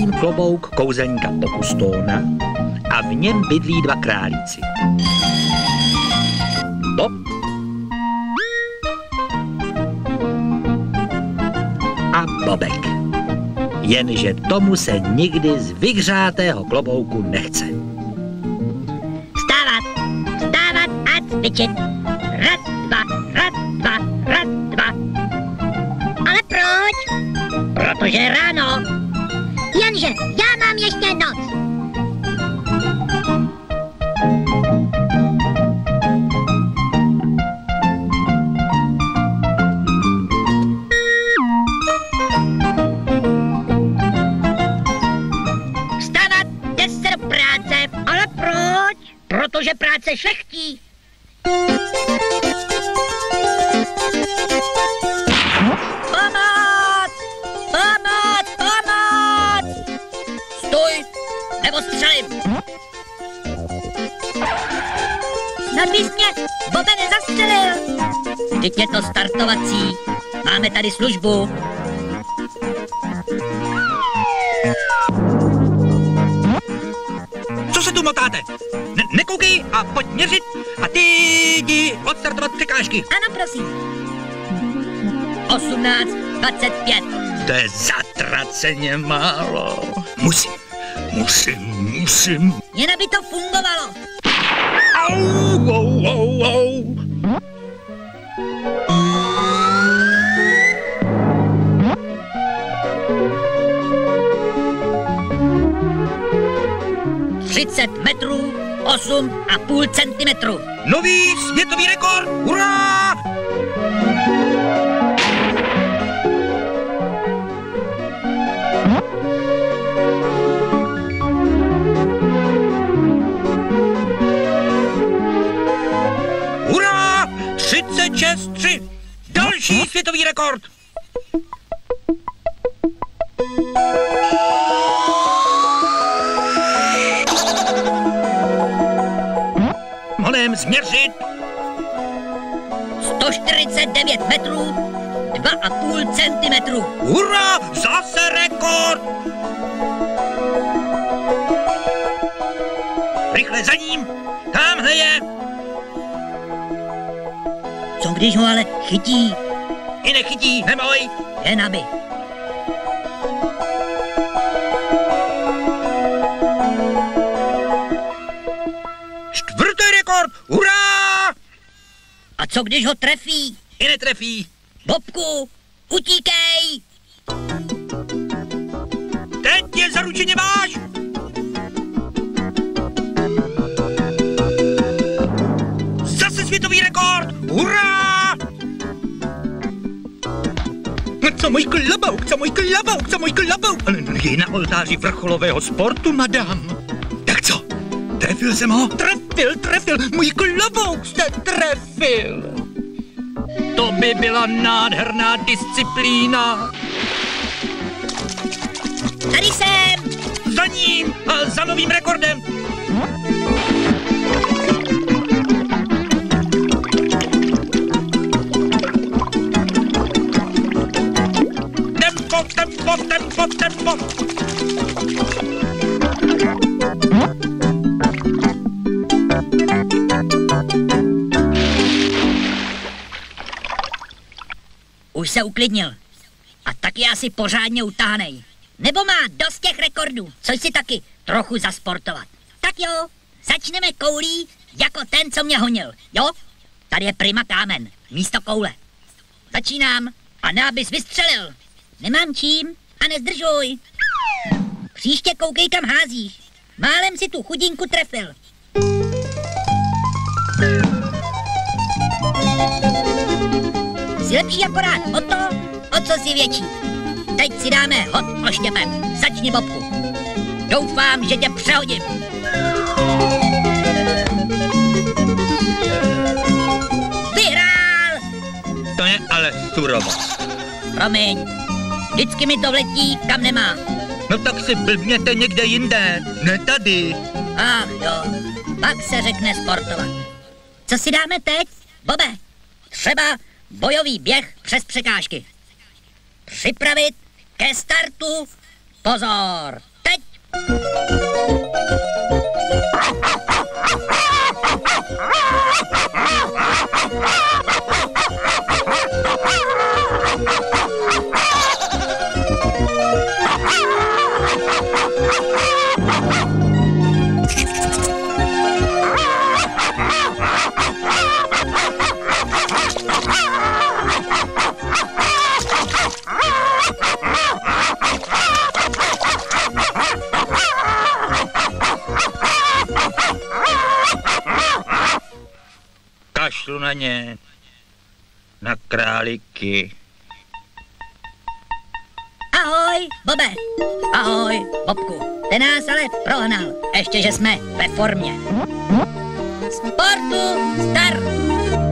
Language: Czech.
nosím klobouk kouzelníka Pokustona a v něm bydlí 2 králíci. Bob a Bobek. Jenže tomu se nikdy z vyhřátého klobouku nechce. Vstávat a cvičit. Raz, dva. Ale proč? Protože je ráno. Jenže já mám ještě noc. Vstávat, jde se do práce. Ale proč? Protože práce šlechtí. Pomoc! Stůj, nebo střelím. Snad bys mě, Bobe, nezastřelil. Vždyť je to startovací. Máme tady službu. Co se tu motáte? Nekoukej a pojď měřit a ty jdi odstartovat překážky. Ano, prosím. 18:25. To je zatraceně málo. Musím. Jen aby to fungovalo. Au. 30 metrů, 8,5 centimetru. Nový světový rekord! Hurá! Hurá! 36,3! Další světový rekord! Monem změřit! 149 metrů, 2,5 centimetru. Hurá! Zase rekord! Rychle za ním! Tamhle je! Co když ho ale chytí? I nechytí, neboj! Jen aby. Čtvrtý rekord! Hurá! A co když ho trefí? I netrefí. Bobku, utíkej! Teď je zaručeně váš! Zase světový rekord! Hurá! Co můj klobouk! Je na oltáři vrcholového sportu, madam. Tak co? Trefil jsem ho? Trefil! Můj klobouk jste trefil! To by byla nádherná disciplína. Tady jsem! Za ním a za novým rekordem. Tempo. Už se uklidnil. A tak je asi pořádně utáhnej. Nebo má dost těch rekordů, což si taky trochu zasportovat. Tak jo, začneme koulí jako ten, co mě honil, jo? Tady je prima kámen, místo koule. Začínám a ne, abys vystřelil. Nemám čím a nezdržuj. Příště koukej, kam házíš. Málem si tu chudinku trefil. Jsi lepší akorát o to, o co jsi větší. Teď si dáme hod oštěpem. Začni, Bobku. Doufám, že tě přehodím. Vyhrál! To je ale surovo. Promiň, vždycky mi to vletí, kam nemá. No tak si blbněte někde jinde, ne tady. Ach jo, pak se řekne sportovat. Co si dáme teď, Bobe? Třeba bojový běh přes překážky. Připravit ke startu. Pozor! kašlu na ně. Na králíky. Ahoj, Bobe. Ahoj, Bobku. Ten nás ale prohnal, ještě že jsme ve formě. Sportu start!